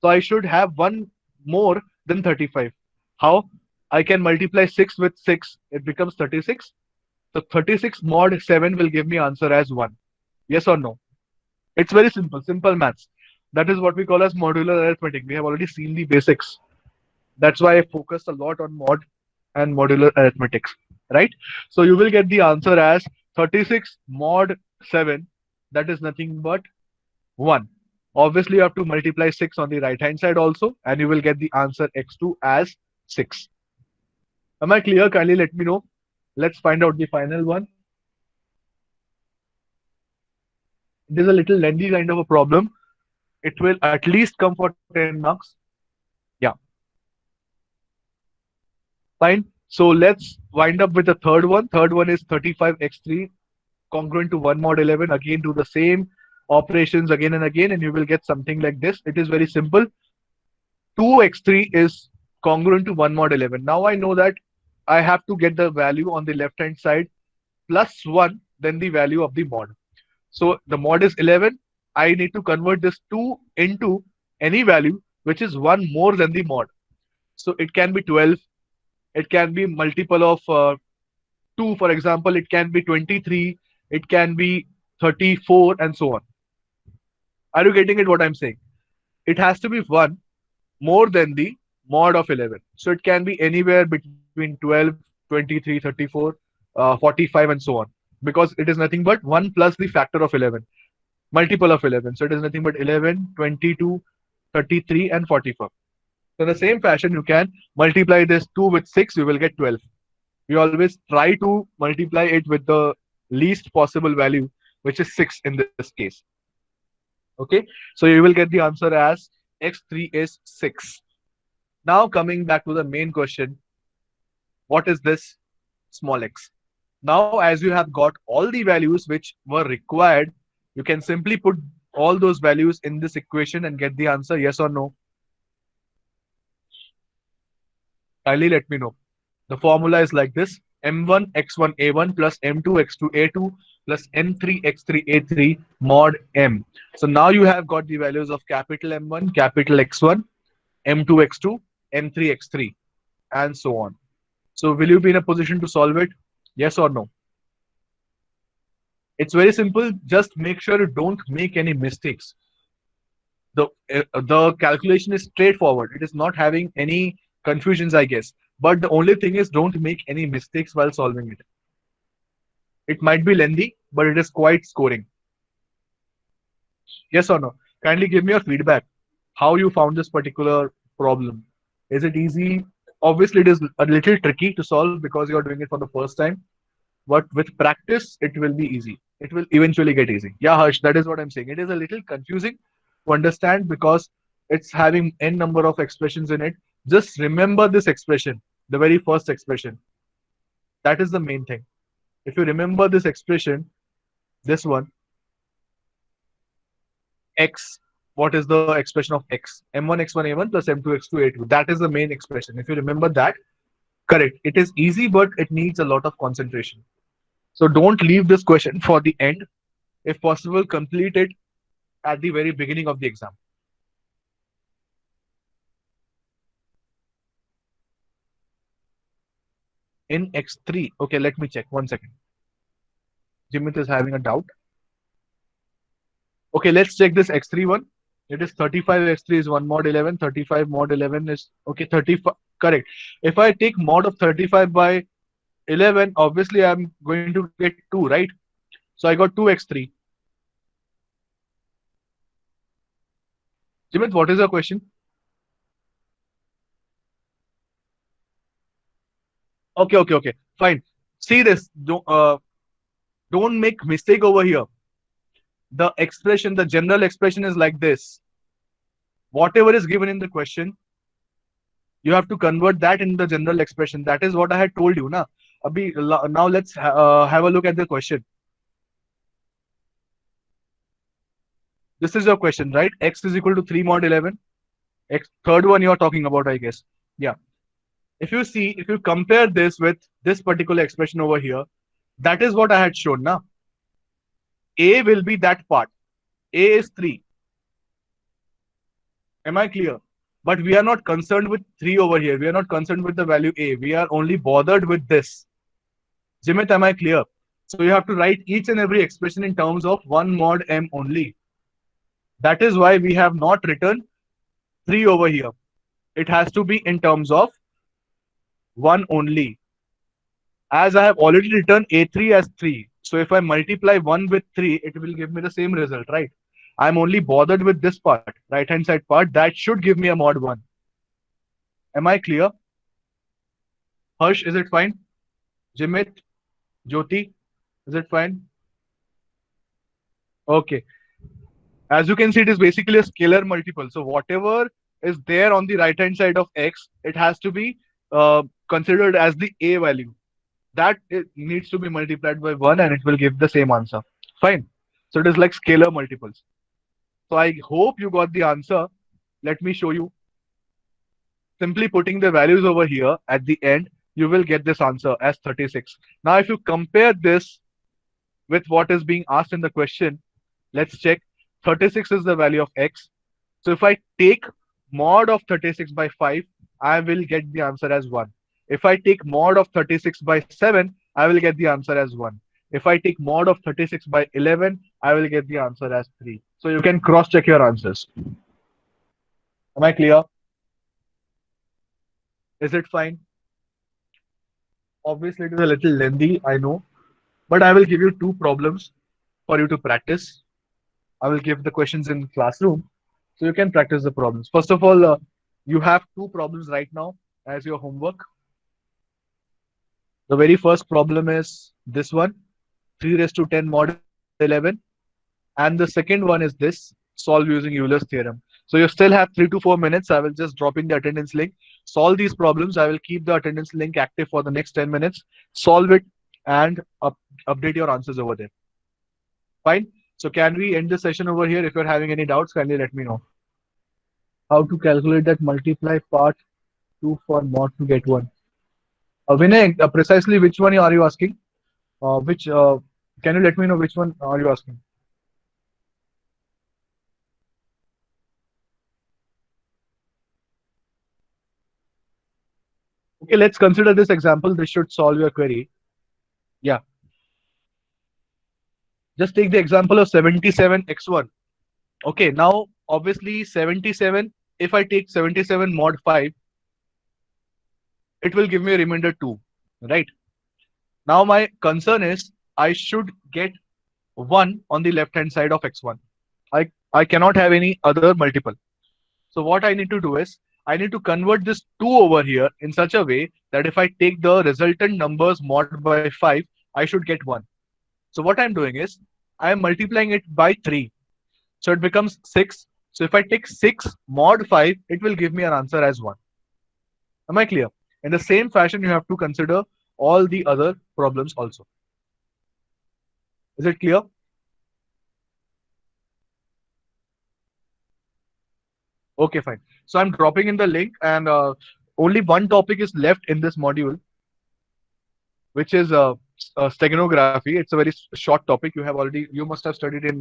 So I should have one more than 35. How? I can multiply 6 with 6. It becomes 36. So 36 mod 7 will give me answer as 1. Yes or no? It's very simple, simple maths. That is what we call as modular arithmetic. We have already seen the basics. That's why I focused a lot on mod and modular arithmetics, right? So you will get the answer as 36 mod 7. That is nothing but 1. Obviously, you have to multiply 6 on the right hand side also, and you will get the answer x2 as 6. Am I clear? Kindly let me know. Let's find out the final one. It is a little lengthy kind of a problem. It will at least come for 10 marks. Yeah. Fine. So let's wind up with the third one. Third one is 35x3 congruent to 1 mod 11. Again, do the same operations again and again, and you will get something like this. It is very simple. 2x3 is congruent to 1 mod 11. Now I know that I have to get the value on the left hand side plus 1, then the value of the mod. So the mod is 11. I need to convert this 2 into any value which is 1 more than the mod. So it can be 12. It can be multiple of 2, for example. It can be 23. It can be 34 and so on. Are you getting it what I'm saying? It has to be 1 more than the mod of 11. So it can be anywhere between 12, 23, 34, 45 and so on. Because it is nothing but 1 plus the factor of 11. Multiple of 11. So it is nothing but 11, 22, 33 and 44. So in the same fashion, you can multiply this 2 with 6, you will get 12. We always try to multiply it with the least possible value, which is 6 in this case. Okay, so you will get the answer as x3 is 6. Now coming back to the main question, what is this small x? Now, as you have got all the values which were required, you can simply put all those values in this equation and get the answer, yes or no. Kindly let me know. The formula is like this: m1 x1 a1 plus m2 x2 a2 plus m3 x3 a3 mod m. So now you have got the values of capital M1, capital X1, m2 x2, m3 x3, and so on. So will you be in a position to solve it? Yes or no? It's very simple. Just make sure you don't make any mistakes. The calculation is straightforward. It is not having any confusions, I guess. But the only thing is, don't make any mistakes while solving it. It might be lengthy, but it is quite scoring. Yes or no? Kindly give me your feedback. How you found this particular problem? Is it easy? Obviously, it is a little tricky to solve because you are doing it for the first time. But with practice, it will be easy. It will eventually get easy. Yeah, Harsh, that is what I'm saying. It is a little confusing to understand because it's having n number of expressions in it. Just remember this expression, the very first expression. That is the main thing. If you remember this expression, this one, x, what is the expression of x? m1 x1 a1 plus m2 x2 a2. That is the main expression. If you remember that, correct. It is easy, but it needs a lot of concentration. So don't leave this question for the end. If possible, complete it at the very beginning of the exam. In x3, okay, let me check 1 second. Jimit is having a doubt. Okay, let's check this x3 one. It is 35 x3 is 1 mod 11. 35 mod 11 is okay. 35 correct. If I take mod of 35 by 11, obviously I'm going to get 2, right? So I got 2x3. Jimit, what is your question? Okay. Fine. See this. Don't make mistake over here. The expression, the general expression is like this. Whatever is given in the question, you have to convert that in the general expression. That is what I had told you. Na? Now let's have a look at the question. This is your question, right? X is equal to 3 mod 11. X, third one you are talking about, I guess. Yeah. If you see, if you compare this with this particular expression over here, that is what I had shown. Na? A will be that part. A is 3. Am I clear? But we are not concerned with 3 over here. We are not concerned with the value A. We are only bothered with this. Jimit, am I clear? So you have to write each and every expression in terms of 1 mod m only. That is why we have not written 3 over here. It has to be in terms of 1 only. As I have already written A3 as 3. So if I multiply 1 with 3, it will give me the same result, right? I'm only bothered with this part, right hand side part. That should give me a mod 1. Am I clear? Harsh, is it fine? Jimit, Jyoti, is it fine? Okay. As you can see, it is basically a scalar multiple. So whatever is there on the right hand side of x, it has to be considered as the a value. That it needs to be multiplied by 1 and it will give the same answer. Fine. So it is like scalar multiples. So I hope you got the answer. Let me show you. Simply putting the values over here at the end, you will get this answer as 36. Now, if you compare this with what is being asked in the question, let's check. 36 is the value of x. So if I take mod of 36 by 5, I will get the answer as 1. If I take mod of 36 by 7, I will get the answer as 1. If I take mod of 36 by 11, I will get the answer as 3. So you can cross check your answers. Am I clear? Is it fine? Obviously, it is a little lengthy, I know, but I will give you 2 problems for you to practice. I will give the questions in classroom so you can practice the problems. First of all, you have 2 problems right now as your homework. The very first problem is this one, 3 raised to 10 mod 11. And the second one is this, solve using Euler's theorem. So you still have 3 to 4 minutes. I will just drop in the attendance link. Solve these problems. I will keep the attendance link active for the next 10 minutes. Solve it and update your answers over there. Fine. So can we end the session over here? If you're having any doubts, kindly let me know. How to calculate that multiply part 2 for mod to get 1. Vinay, precisely which one are you asking? Which Can you let me know which one are you asking? Okay, let's consider this example. This should solve your query. Yeah, just take the example of 77x1. Okay, now obviously 77, if I take 77 mod 5, it will give me a remainder 2, right? Now my concern is I should get 1 on the left hand side of x1. I cannot have any other multiple. So what I need to do is I need to convert this 2 over here in such a way that if I take the resultant numbers mod by 5, I should get 1. So what I'm doing is I am multiplying it by 3. So it becomes 6. So if I take 6 mod 5, it will give me an answer as 1. Am I clear? In the same fashion, you have to consider all the other problems also. Is it clear? Okay, fine. So I'm dropping in the link, and only one topic is left in this module, which is steganography. It's a very short topic. You must have studied in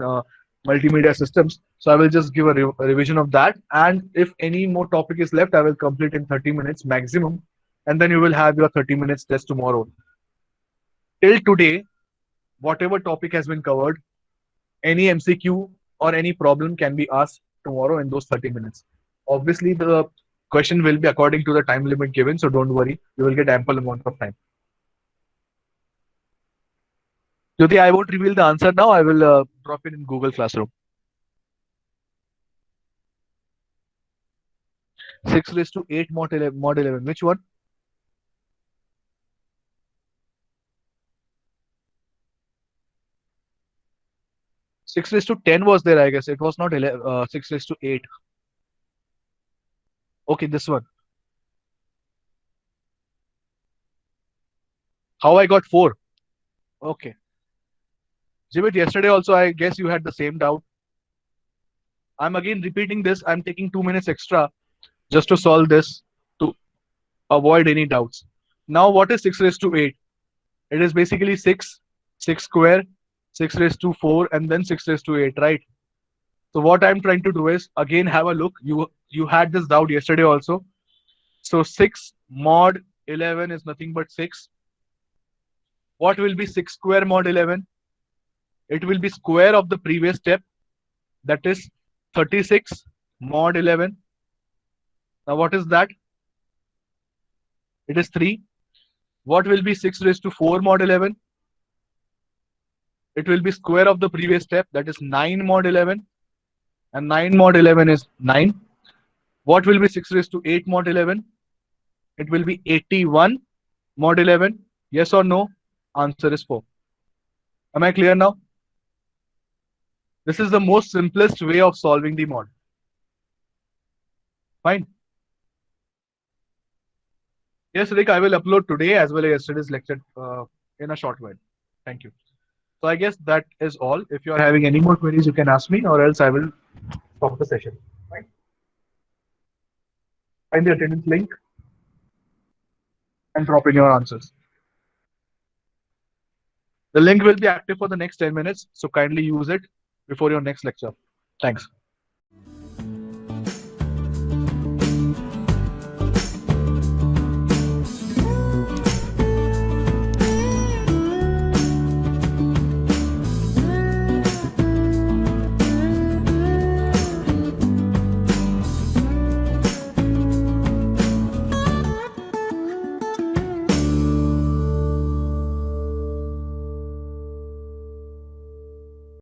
multimedia systems. So I will just give a revision of that. And if any more topic is left, I will complete in 30 minutes maximum. And then you will have your 30 minutes test tomorrow. Till today, whatever topic has been covered, any MCQ or any problem can be asked tomorrow in those 30 minutes. Obviously, the question will be according to the time limit given. So don't worry. You will get ample amount of time. Jyoti, I won't reveal the answer now. I will drop it in Google Classroom. 6 raised to 8 mod 11. Which one? 6 raised to 10 was there, I guess. It was not 6 raised to 8. Okay, this one. How I got 4? Okay. Jimit, yesterday also, I guess you had the same doubt. I'm again repeating this. I'm taking 2 minutes extra just to solve this to avoid any doubts. Now, what is 6 raised to 8? It is basically 6, 6 square, 6 raised to 4, and then 6 raised to 8, right? So what I'm trying to do is, again, have a look. You had this doubt yesterday also. So 6 mod 11 is nothing but 6. What will be 6 square mod 11? It will be square of the previous step, that is 36 mod 11. Now what is that? It is 3. What will be 6 raised to 4 mod 11? It will be square of the previous step, that is 9 mod 11. And 9 mod 11 is 9. What will be 6 raised to 8 mod 11? It will be 81 mod 11. Yes or no? Answer is 4. Am I clear now? This is the most simplest way of solving the mod. Fine. Yes, Rick, I will upload today as well as yesterday's lecture in a short while. Thank you. So I guess that is all. If you are having any more queries, you can ask me, or else I will stop the session. Fine. Find the attendance link and drop in your answers. The link will be active for the next 10 minutes, so kindly use it before your next lecture. Thanks.